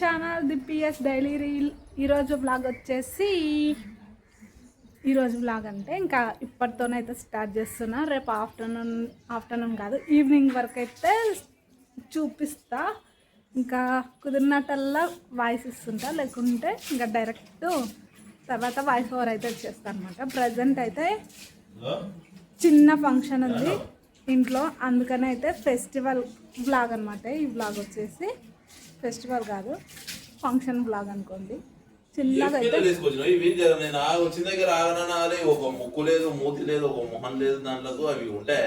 Channel the PS daily reel. ఈరోజు blog వచ్చేసి ఈరోజు బ్లాగ్ అంటే ఇంకా ఇప్పటితోనైతే స్టార్ట్ చేస్తున్నా. రేపు ఆఫ్టర్నూన్ కాదు ఈవినింగ్ వరకు అయితే చూపిస్తా. ఇంకా కుదిరినట్టల్లా వాయిస్ ఇస్తుంటా, లేకుంటే ఇంకా డైరెక్ట్ తర్వాత వాయిస్ ఓవర్ అయితే వచ్చేస్తాను అనమాట. ప్రజెంట్ అయితే చిన్న ఫంక్షన్ ఉంది ఇంట్లో, అందుకని అయితే ఫెస్టివల్ బ్లాగ్ అనమాట. ఈ బ్లాగ్ వచ్చేసి ఫెస్టివల్ కాదు, ఫంక్షన్ బ్లాగ్ అనుకోండి. చిన్నగా అయితే వచ్చిన దగ్గర ఆగనాలి. ఒక ముక్కు లేదు, మూతి లేదు, ఒక మొహం లేదు, దాంట్లో అవి ఉంటే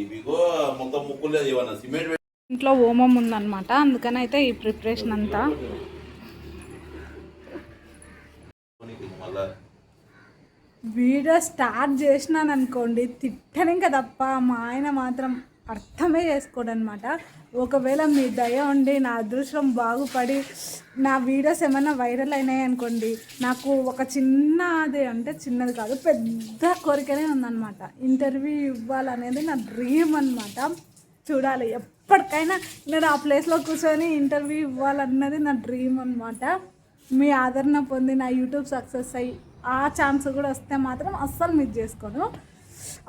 ఇవిగో మొత్తం ముక్కు లేదు. ఏమన్నా సిమెంట్ ఇంట్లో హోమం ఉందన్నమాట, అందుకని అయితే ఈ ప్రిపరేషన్ అంతా. వీడియో స్టార్ట్ చేసినాను అనుకోండి, తిట్టనిక తప్ప మా ఆయన మాత్రం అర్థమే చేసుకోడు అనమాట. ఒకవేళ మీ దయ ఉండి నా అదృష్టం బాగుపడి నా వీడియోస్ ఏమైనా వైరల్ అయినాయి అనుకోండి, నాకు ఒక చిన్నది అంటే చిన్నది కాదు, పెద్ద కోరికనే ఉందన్నమాట. ఇంటర్వ్యూ ఇవ్వాలనేది నా డ్రీమ్ అనమాట. చూడాలి, ఎప్పటికైనా నేను ఆ ప్లేస్లో కూర్చొని ఇంటర్వ్యూ ఇవ్వాలన్నది నా డ్రీమ్ అనమాట. మీ ఆదరణ పొంది నా యూట్యూబ్ సక్సెస్ అయ్యి ఆ ఛాన్స్ కూడా వస్తే మాత్రం అస్సలు మిస్ చేసుకోను.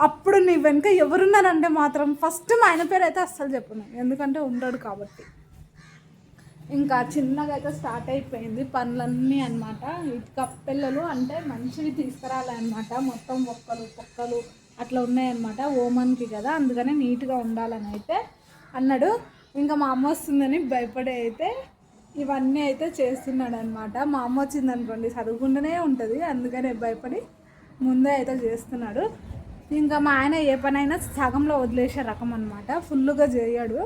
అప్పుడు నీ వెనుక ఎవరున్నారంటే మాత్రం ఫస్ట్ మా ఆయన పేరు అయితే అస్సలు చెప్పను, ఎందుకంటే ఉండడు కాబట్టి. ఇంకా చిన్నగా అయితే స్టార్ట్ అయిపోయింది పనులన్నీ అనమాట. ఇటుక పిల్లలు అంటే మంచివి తీసుకురాలన్నమాట. మొత్తం పొక్కలు అట్లా ఉన్నాయన్నమాట. ఓమన్కి కదా, అందుకనే నీట్గా ఉండాలని అయితే అన్నాడు. ఇంకా మా అమ్మ వస్తుందని భయపడే అయితే ఇవన్నీ అయితే చేస్తున్నాడు అనమాట. మా అమ్మ వచ్చింది అనుకోండి చదువుకుంటూనే ఉంటుంది, అందుకనే భయపడి ముందే అయితే చేస్తున్నాడు. ఇంకా మా ఆయన ఏ పనైనా సగంలో వదిలేసే రకం అనమాట, ఫుల్గా చేయడు.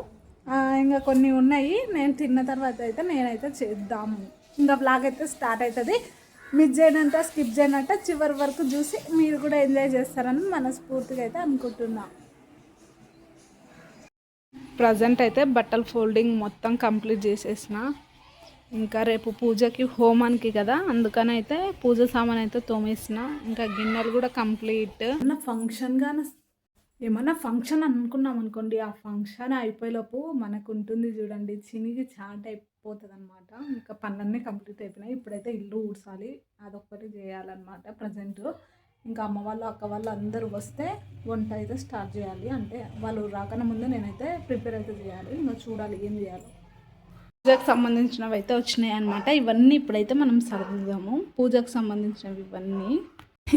ఇంకా కొన్ని ఉన్నాయి, నేను తిన్న తర్వాత అయితే నేనైతే చేద్దాము. ఇంకా బ్లాగ్ అయితే స్టార్ట్ అవుతుంది. మిస్ చేయనంత స్కిప్ చేయనంట చివరి వరకు చూసి మీరు కూడా ఎంజాయ్ చేస్తారని మనస్ఫూర్తిగా అయితే అనుకుంటున్నా. ప్రజెంట్ అయితే బట్టలు ఫోల్డింగ్ మొత్తం కంప్లీట్ చేసేసిన. ఇంకా రేపు పూజకి హోమానికి కదా, అందుకని అయితే పూజ సామాన్ అయితే తోమేసిన. ఇంకా గిన్నెలు కూడా కంప్లీట్. ఏమన్నా ఫంక్షన్ అనుకున్నాం అనుకోండి, ఆ ఫంక్షన్ అయిపోయేలోపు మనకు ఉంటుంది చూడండి, చినిగి చాట్ అయిపోతుంది అనమాట. ఇంకా పనులన్నీ కంప్లీట్ అయిపోయినాయి. ఇప్పుడైతే ఇల్లు ఊడ్చాలి, అదొక్కటి చేయాలన్నమాట ప్రజెంట్. ఇంకా అమ్మ వాళ్ళు అక్క వాళ్ళు అందరూ వస్తే వంట అయితే స్టార్ట్ చేయాలి. అంటే వాళ్ళు రాకన్నా ముందే నేనైతే ప్రిపేర్ అయితే చేయాలి. ఇంకా చూడాలి ఏం చేయాలి. పూజకు సంబంధించినవి అయితే వచ్చినాయి అనమాట. ఇవన్నీ ఇప్పుడైతే మనం సర్దుదాము. పూజకు సంబంధించినవి ఇవన్నీ.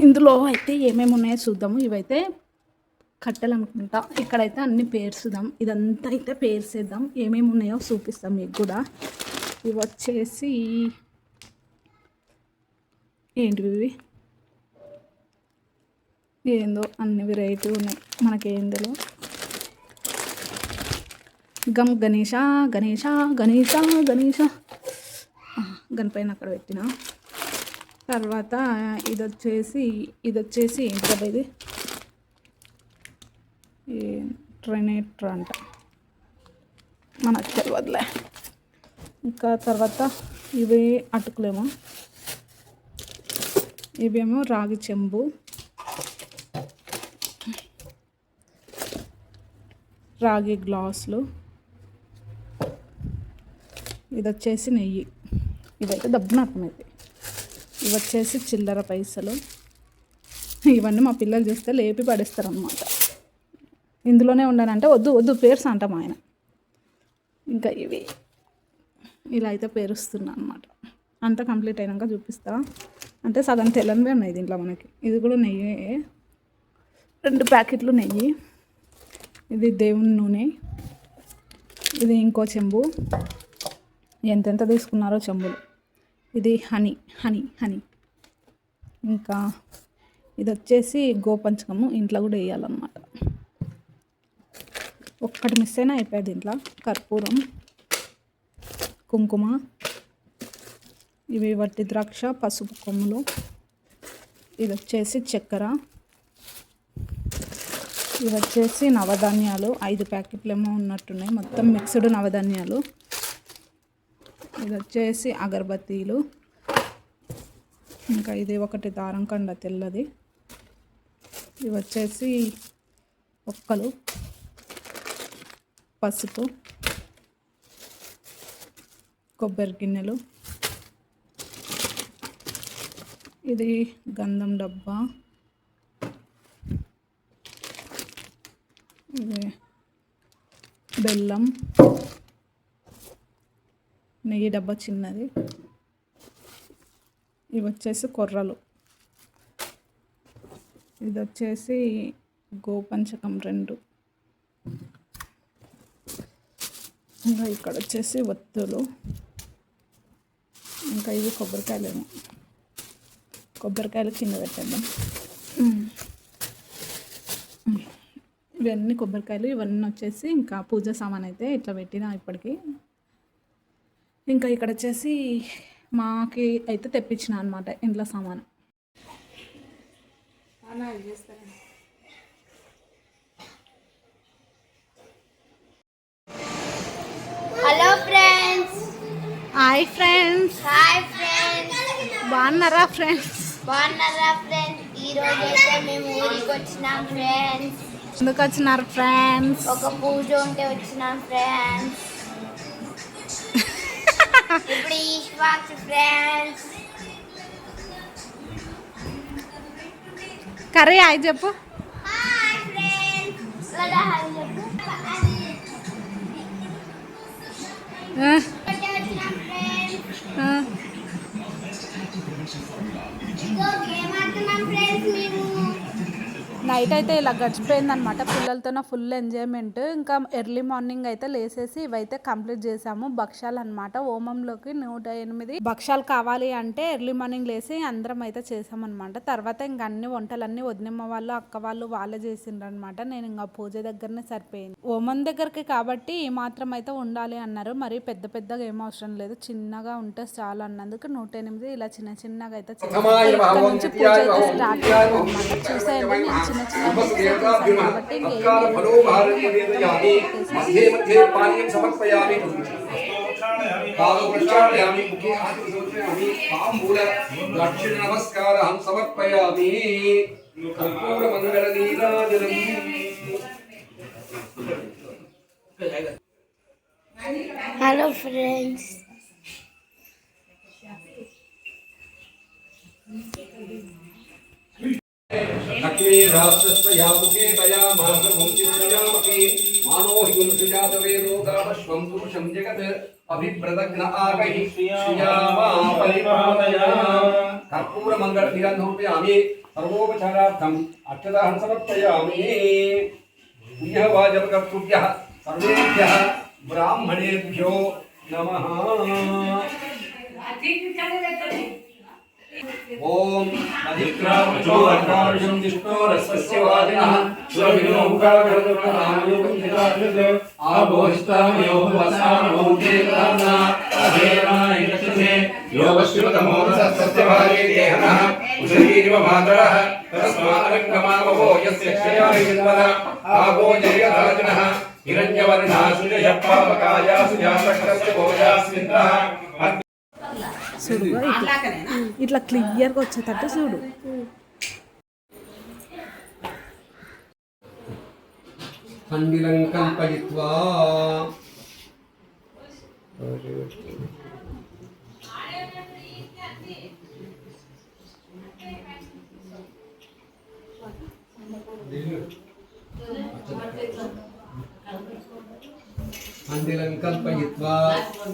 ఇందులో అయితే ఏమేమి ఉన్నాయో చూద్దాము. ఇవైతే కట్టెలు అనుకుంటా. ఇక్కడైతే అన్ని పేర్చుదాం. ఇదంతా అయితే పేర్చేద్దాం. ఏమేమి ఉన్నాయో చూపిస్తాం మీకు కూడా. ఇవి వచ్చేసి ఏంటివి, ఇవి ఏందో అన్ని వెరైటీ ఉన్నాయి, మనకేందో. గణేష గణేష గణేష గణేష గణపైన అక్కడ పెట్టిన. తర్వాత ఇది వచ్చేసి ఏంటి కదా, ఇది ట్రైనేటర్ అంట, మనకు తెలియదులే. ఇంకా తర్వాత ఇవి అటుకులేమో, ఇవేమో రాగి చెంబు, రాగి గ్లాసులు, ఇది వచ్చేసి నెయ్యి. ఇదైతే దబ్బున అర్థమైంది. ఇవి వచ్చేసి చిల్లర పైసలు. ఇవన్నీ మా పిల్లలు చూస్తే లేపి పడేస్తారు అన్నమాట. ఇందులోనే ఉండాలంటే వద్దు పేర్స్ అంటాం ఆయన. ఇంకా ఇవి ఇలా అయితే పేరుస్తున్నా అనమాట. అంతా కంప్లీట్ అయినాక చూపిస్తా. అంటే సగం తెల్లనివే ఉన్నాయి దీంట్లో మనకి. ఇది కూడా నెయ్యి, 2 ప్యాకెట్లు నెయ్యి. ఇది దేవుని నూనె. ఇది ఇంకో చెంబు, ఎంతెంత తీసుకున్నారో చెంబులు. ఇది హనీ. ఇంకా ఇది వచ్చేసి గోపంచకము, ఇంట్లో కూడా వేయాలన్నమాట. ఒక్కటి మిస్ అయినా అయిపోయింది దీంట్లో. కర్పూరం, కుంకుమ, ఇవి వట్టి ద్రాక్ష, పసుపు కొమ్ములు. ఇది వచ్చేసి చక్కెర. ఇవి వచ్చేసి నవధాన్యాలు, 5 ప్యాకెట్లు ఏమో ఉన్నట్టున్నాయి, మొత్తం మిక్స్డ్ నవధాన్యాలు. ఇది వచ్చేసి అగరబత్తీలు. ఇంకా ఇది ఒకటి దారం కండ తెల్లది. ఇవి వచ్చేసి ఒక్కలు. పసుపు, కొబ్బరి గిన్నెలు, ఇది గంధం డబ్బా, ఇది బెల్లం, నెయ్యి డబ్బా చిన్నది, ఇవి వచ్చేసి కొర్రలు, ఇది వచ్చేసి గోపంచకం 2, ఇంకా ఇక్కడ వచ్చేసి ఒత్తులు, ఇంకా ఇవి కొబ్బరికాయలేమో, కొబ్బరికాయలు కింద పెట్టేద్దాం. ఇవన్నీ కొబ్బరికాయలు, ఇవన్నీ వచ్చేసి ఇంకా పూజ సామాన్ అయితే ఇట్లా పెట్టినా ఇప్పటికి. ఇంకా ఇక్కడ వచ్చేసి మాకి అయితే తెప్పించిన అనమాట ఇంట్లో సామాను. Hello friends. Hi friends. Hi friends. బాగున్నారా ఫ్రెండ్స్? బాగున్నారా ఫ్రెండ్స్? ఈరోజు అయితే మేము ఊరికి వచ్చినాం ఫ్రెండ్స్. ఎందుకు వచ్చినారు ఫ్రెండ్స్? ఒక పూజ ఉంటే వచ్చినాం ఫ్రెండ్స్. ఇప్పుడు ఈశ్వాక్స్ ఫ్రెండ్స్. కర్రీ హాయ్ చెప్పు. Hi friends. లడా హాయ్ చెప్పు. వచ్చినాం ఫ్రెండ్స్. ఇగో గేమ్ ఆడుతున్నాం ఫ్రెండ్స్ మేము. నైట్ అయితే ఇలా గడిచిపోయిందనమాట, పిల్లలతోనే ఫుల్ ఎంజాయ్మెంట్. ఇంకా ఎర్లీ మార్నింగ్ అయితే లేసేసి ఇవైతే కంప్లీట్ చేసాము. భక్షాలు అనమాట, హోమంలోకి 108 భక్షాలు కావాలి అంటే ఎర్లీ మార్నింగ్ లేసి అందరం అయితే చేసామన్నమాట. తర్వాత ఇంకా అన్ని వంటలన్నీ వదినమ్మ వాళ్ళు, అక్క వాళ్ళు వాళ్ళే చేసిండ్రు అనమాట. నేను ఇంకా పూజ దగ్గరనే సరిపోయింది. హోమం దగ్గరికి కాబట్టి ఈ మాత్రం అయితే ఉండాలి అన్నారు. మరి పెద్ద పెద్దగా ఏం అవసరం లేదు, చిన్నగా ఉంటే చాలు అన్నందుకు 108 ఇలా చిన్న చిన్నగా అయితే చేసాము. ఇక్కడ నుంచి పూజ అయితే స్టార్ట్ అయింది అనమాట. చూసేయండి, నేను చిన్న చిన్న కాబట్టి దక్షిణ నమస్కారం సమర్పయామి. కర్పూర మంగళ నీరాజనం. Hello friends. లక్ష్మీ రాష్ట్రస్యాముఖే తయా మాసముంచిత్రయామకి మానో హి గుంసుజాతవేదో గావశ్వం పురుషం జగత్ అభిప్రదగ్న ఆగహి శ్రియామా పరిపాలయా. కర్పూర మంగళ నిరంధూపయామి. సర్వోపచారార్థం అక్షతాః సమర్పయామి. పుణ్యః వాజపకర్తృభ్యః సర్వేభ్యః బ్రాహ్మణేభ్యో నమః. ఓం అధిక్రామచో అర్కార్షం దిష్ణోరస్వస్య వాదినః స్వవినోముఖాగరదుర్గనామయోగం ఆభోష్టామయో వసామో దేవతానా అధేరాయ దక్షిణే యోగశ్రుతమోరసస్య భాగే దేహనః ఉషరీరివ మాతరః తస్మారంగమావో యస్య క్షయాయ విద్వద ఆభో జయరాజనః హిరణ్యవర్ణాసుజయ పాపకాయాసు యాసక్రస్య భోజాస్మింద్రః. చూడు ఇట్లా క్లియర్గా వచ్చేటట్టు చూడు. కండిలం కల్పయిత్వా కండిలం కల్పయిత్వా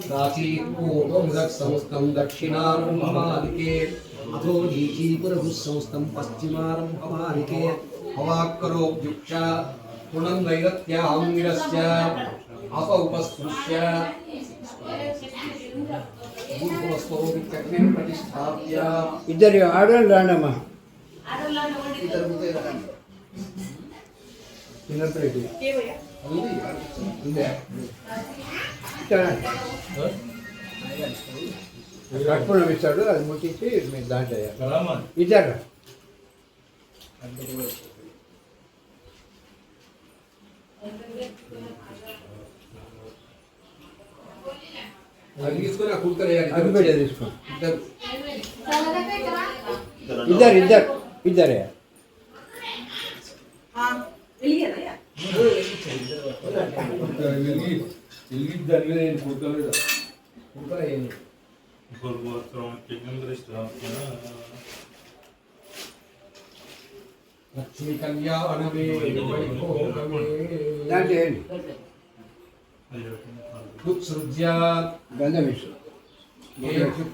ప్రాచీపూర్వముదః సంస్థం దక్షిణారంభమాదికే అథో నీచీపురభుః సంస్థం పశ్చిమారంభమాదికే హవాక్కరోభ్యుక్ష పునం నైరత్యాహంగిరస్య అపౌపస్పృశ్య భూర్భువస్వోభిచక్రిం ప్రతిష్టాప్య. ఇద్దరు ఆడవాళ్ళు రాండమ్మా. చిన్నప్పటి కట్టుకుని ఇస్తాడు, అది ముట్టించి మీరు దాంట్లో ఇద్దరు అది తీసుకొని ఆ కుర్తలేయాలి. అది పెట్టే తీసుకో. ఇద్దరు ఇద్దరు ఇద్దరే దాని మీద కుడతలేదు కుడతలేదు లక్ష్మీ కళ్యాణమే దాంట్లో ఏంటి ఉత్సృజ్య గంధం వేసు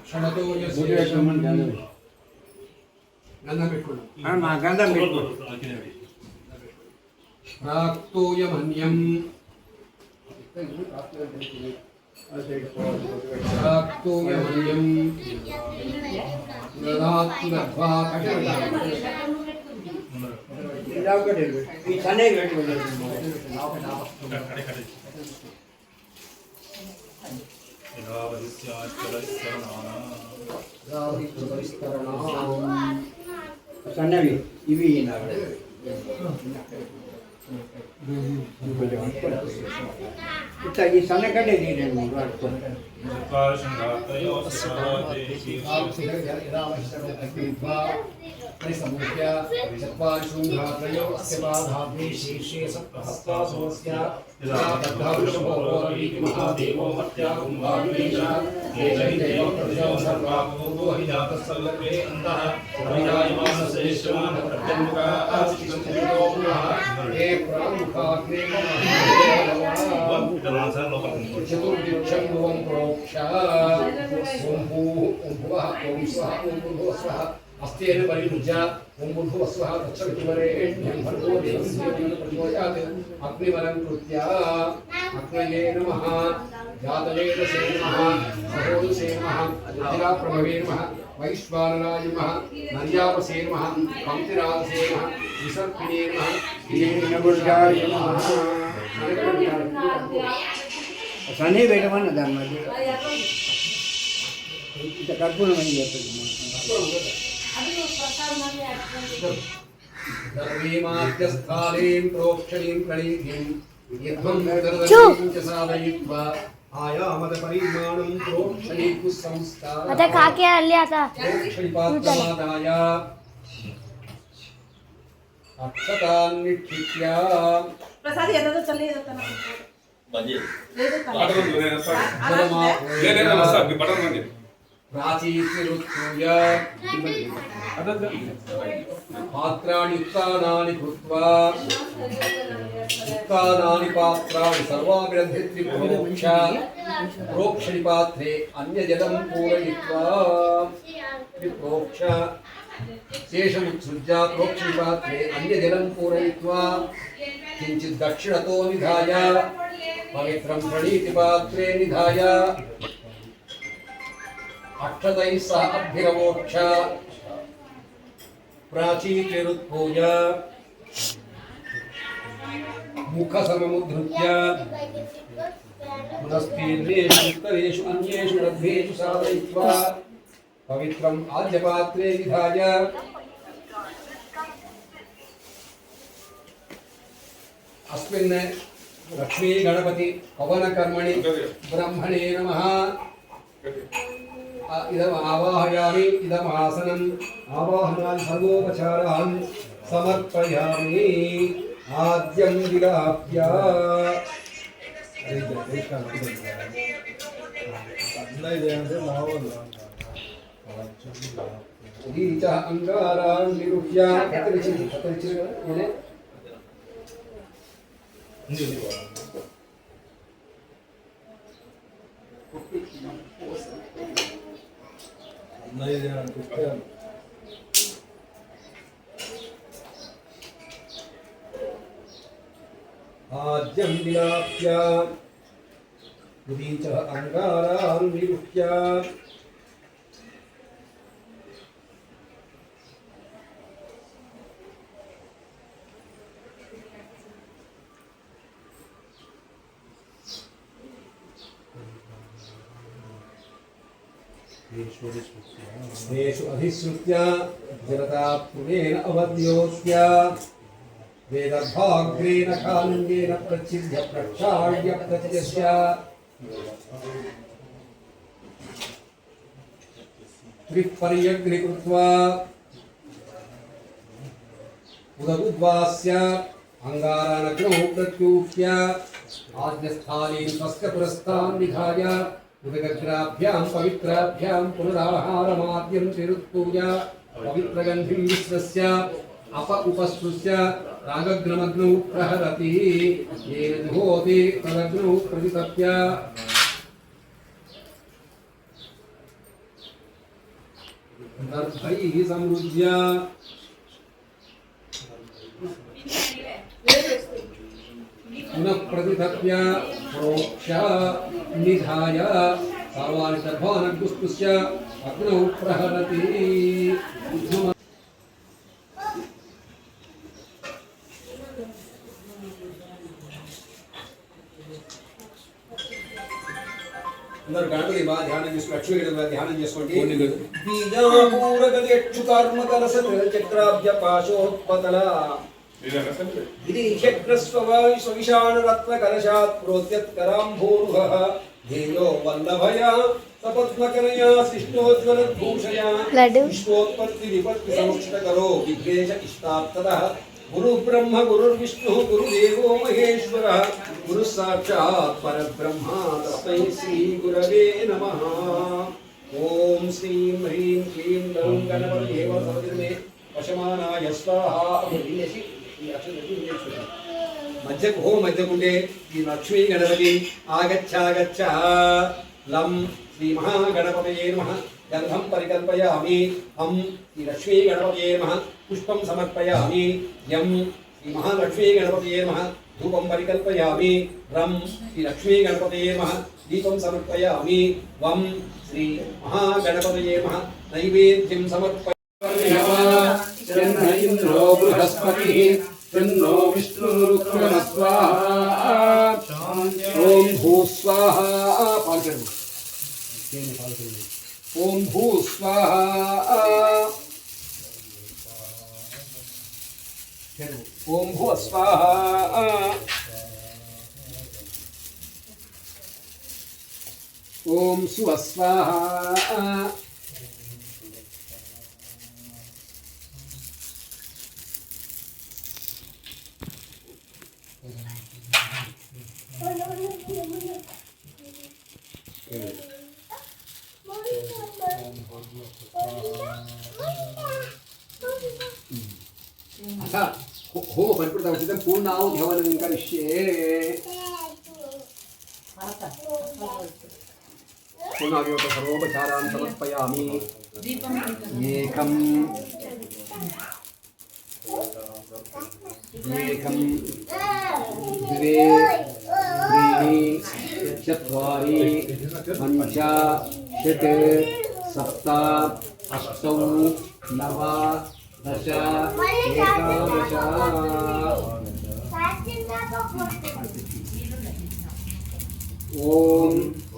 క్షణతో బుద్ధి వేసుకోమని గంధం వేసు గంధం పెట్టుకున్నాం మా గంధం పెట్టు ప్రాక్తోయమన్యం ప్రాక్తోయమన్యం ఈ సన్నయ్య పెట్టుకోలేదు సన్నవి ఇవి ఇట్లా ఈ సన్న కంటే తీయండి परिसमुख्य चत्वारिशृङ्गात्रयो अस्य बाधाग्ने शीर्षे सप्तहस्तासोऽस्य यदा दग्धाविषमोरीतिमहादेवो मत्याकुम्भाग्नेशः येन हि देवप्रजो सर्वापूर्वो हि जातः सर्वग्रे अन्तः अभिजायमानश्रेष्ठमानप्रत्यङ्मुखाः हे प्रामुखाग्ने चतुर्दिक्षं भुवं प्रोक्षा ॐ भुवः ॐ स्वः ॐ भुवः स्वः अस्तेन परिभुज्य ॐ भूर्भुवस्वः तत्सवितुर्वरेण्यं भर्गो देवस्य प्रचोदयात् अग्निवरं कृत्य अग्नये नमः जातवेदसे नमः सहोदसे नमः रुद्राप्रभवे नमः वैश्वानराय नमः नर्यावसे नमः पंक्तिराजसे नमः विसर्पिणे नमः శ్రీనగుర్గాయ నమః సన్నీ పెట్టమన్న దాని మధ్య ఇంత కర్పూరమని చెప్పండి सर्वेमाद्यस्थालीं प्रोक्षणीं प्रणीतिं यद्वं दर्दनीं च साधयित्वा आयामद परिमाणं प्रोक्षणीकु संस्कार आता काके आले आता प्रोक्षणीपात्रमादाय अक्षतान् निक्षिप्य प्रसाद येतो तो चले जाता ना प्राचीतिरुत्थूय पात्राणि युक्तानानि कृत्वा युक्तानानि पात्राणि सर्वाभिरन्धित्रि प्रोक्षणिपात्रे अन्यजलं पूरयित्वा प्रोक्ष शेषमुत्सृज्य प्रोक्षणिपात्रे अन्यजलं पूरयित्वा किञ्चित् दक्षिणतो निधाय पवित्रं प्रणीतिपात्रे निधाय अक्षतैः सह अभ्यवोक्ष प्राचीतिरुत्पूज मुखसममुद्धृत्य पुनस्तीर्णेषु उत्तरेषु अन्येषु लब्धेषु साधयित्वा पवित्रम् आद्यपात्रे विधाय अस्मिन् लक्ष्मी गणपति पवनकर्मणि ब्रह्मणे नमः इदम् आवाहयामि इदम् आसनम् आवाहनान् सर्वोपचारान् समर्पयामि आद्यं विलाप्य उदीच अंगारान् निरुह्य आद्यं विलाप्य उदीच अंगारान् निरुह्य स्नेषु अधिश्रुत्य जलतापुरेण अवद्योष्य वेदभाग्रेण कान्येन प्रच्छिद्य प्रक्षाल्य प्रत्यस्य त्रिपर्यग्निकृत्वा उदगुद्वास्य अंगारानग्नौ प्रत्यूप्य आद्यस्थालीं स्वस्य पुरस्तान् निधाय उदगग्राभ्यां पवित्राभ्यां पुनराहारमाद्यं तिरुत्पूय पवित्रगन्धिं विश्वस्य अप उपस्पृश्य रागग्नमग्नौ प्रहरति येन जुहोति तदग्नौ प्रतितप्य दर्भैः समृज्य पुनः प्रतितप्य प्रोक्ष निधाय सर्वाणि सर्वान् अग्निस्पृश्य अग्नौ प्रहरति అందరూ గణపతి బాగా ధ్యానం చేసుకోండి, లక్ష్మీ గణపతి ధ్యానం చేసుకోండి. బీజాపూరగదిక్షు కర్మ కలసత్ చక్రాబ్జ పాశోత్పతల గిరీశగ్రస్వవిషాణ రత్న కలశాత్ ప్రోత్యత్కరాంభోరుహ ధ్యేయో వల్లభయా సపద్మకరయా శిష్టోజ్వలద్భూషయా విశ్వోత్పత్తి విపత్తి సంస్థకరో విఘ్నేశ ఇష్టార్థతః गुरु ब्रह्म गुरुर्विष्णु गुरुदेवो महेश्वर गुरु साक्षात् परब्रह्म तस्मै श्री गुरवे नमः. ओम श्रीं ह्रीं क्लीं लं गणपतये सर्वजने वशमानाय स्वाहा. मध्यकुंडे श्री लक्ष्मी गणपति आगच्छ लं श्री महागणपतये नमः. गंधं परिकल्पयामि. हम श्री लक्ष्मी गणपतये नमः. पुष्पं समर्पयामि. यं श्री महालक्ष्मी गणपतये नमः. धूपं परिकल्पयामि. रं श्री लक्ष्मी गणपतये नमः. दीपं समर्पयामि. वं श्री महागणपतये नमः. नैवेद्यं समर्पयामि. इन्द्रो बृहस्पतिः तन्नो विष्णुरुक्रमः स्वाहा. ओम भू स्वाहा. ओम भू स्वाहा. ओम भू स्वाहा. ओम सुव स्वाहा. होम परिपूर्णं पूर्णाहुति हवनं करिष्ये. पूर्णाहुति सर्वोपचारान् समर्पयामि. एकं द्वे त्रीणि चत्वारि पञ्च षट् सप्त अष्टौ नव दश एकादश. ओम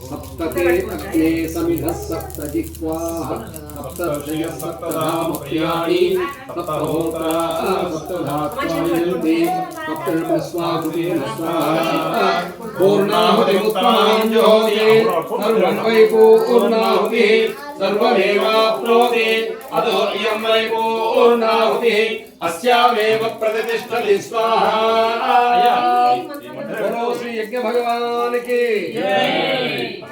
सप्तते अग्ने समिधः सप्त जिह्वाः सप्तर्षयः सप्तधामप्रियाणि सप्तहोत्रा सप्तधात्वायन्ते सप्तर्षस्वाहुतेन स्वाहा. पूर्णाहुतिमुत्तमां ज्योतिः सर्वं वै पूर्णाहुतिः सर्वमेवाप्नोति अतो इयं वै पूर्णाहुतिः अस्यामेव प्रतिष्ठति स्वाहा. बोलो श्री यज्ञ भगवान की जय.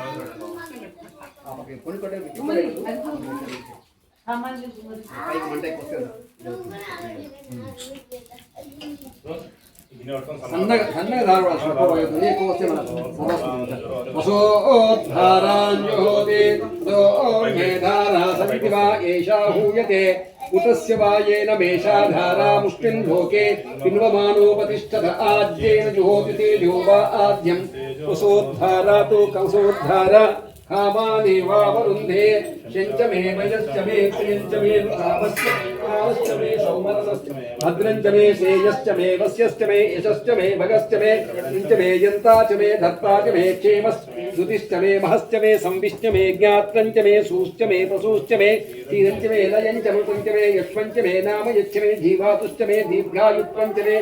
उतस्य वायेन मेषाधारा मुष्टिं लोके पिन्वमानोपतिष्ठत आज्येन जुहोति तेजो वा आद्यं वसोद्धारा तो कंसोद्धारा कामानेवावरुन्धे शञ्च मे वयश्च मे प्रियञ्च मे कामश्च मे सौमनसश्च भद्रञ्च मे श्रेयश्च मे वस्यश्च मे यशश्च मे भगश्च मे किञ्च मे यन्ता च मे धत्ता च मे क्षेमश्च मे महश्च मे संविश्च मे ज्ञात्रञ्च मे सूश्च मे प्रसूश्च मे क्षीरञ्च मे लयञ्च मृतञ्च मे यक्ष्मञ्च मे नाम यच्च मे जीवातुश्च मे दीर्घायुत्वञ्च मे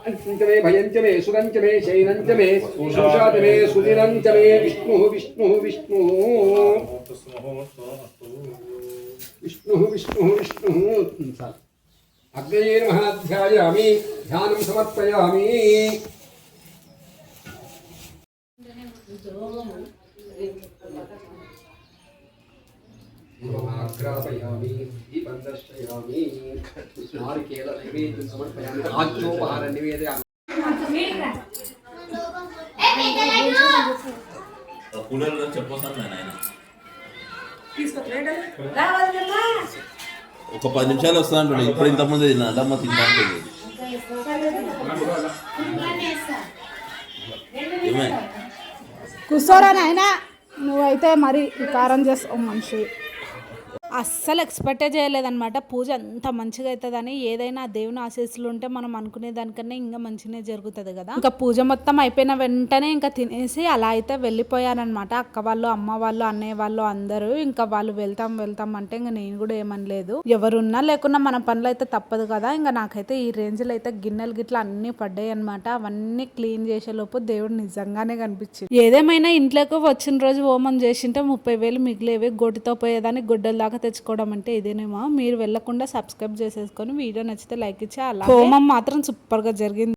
अंच मे भयंच मे सुगंच मे शैनंच मे सुषाच मे सुदिनंच मे विष्णु विष्णु विष्णु विष्णु विष्णु विष्णु. అగ్నయే నమః ధ్యాయామి ధ్యానం సమర్పయామి ఆగ్రాపయామి దీపం దర్శయామి నారికేల నైవేద్యం సమర్పయామి ఆజ్ఞోపహార నివేదయామి కూలర్లో చెప్పొస్తాను నేను ఆయన ఒక 10 నిమిషాలు వస్తా అంటాడు. ఇప్పుడు ఇంతకుముందు అడ్డమ్మ తింటా ఉంటుంది. ఏమే కూర్చోరా నాయనా, నువ్వైతే మరి ఈ కారం చేస్తావు మనిషి. అస్సలు ఎక్స్పెక్టే చేయలేదన్నమాట పూజ అంత మంచిగా అవుతుందని. ఏదైనా దేవుని ఆశీస్సులు ఉంటే మనం అనుకునే దానికన్నా ఇంకా మంచిగానే జరుగుతుంది కదా. ఇంకా పూజ మొత్తం అయిపోయిన వెంటనే ఇంకా తినేసి అలా అయితే వెళ్ళిపోయానమాట. అక్క వాళ్ళు, అమ్మ వాళ్ళు, అన్నయ్య వాళ్ళు అందరూ. ఇంకా వాళ్ళు వెళ్తాం అంటే ఇంకా నేను కూడా ఏమనలేదు. ఎవరున్నా లేకున్నా మన పనులు అయితే తప్పదు కదా. ఇంకా నాకైతే ఈ రేంజ్లో అయితే గిన్నెలు గిట్ల అన్నీ పడ్డాయి అనమాట. అవన్నీ క్లీన్ చేసేలోపు దేవుడు నిజంగానే కనిపించింది. ఏదేమైనా ఇంట్లోకి వచ్చిన రోజు హోమం చేసింటే 30,000 మిగిలేవి. గొడ్డుతో పోయేదాన్ని గొడ్డల దాకా తెచ్చుకోవడం అంటే ఇదేనేమో. మీరు వెళ్ళకుండా సబ్స్క్రైబ్ చేసేసుకొని వీడియో నచ్చితే లైక్ ఇచ్చి అలా హోమం మాత్రం సూపర్ గా జరిగింది.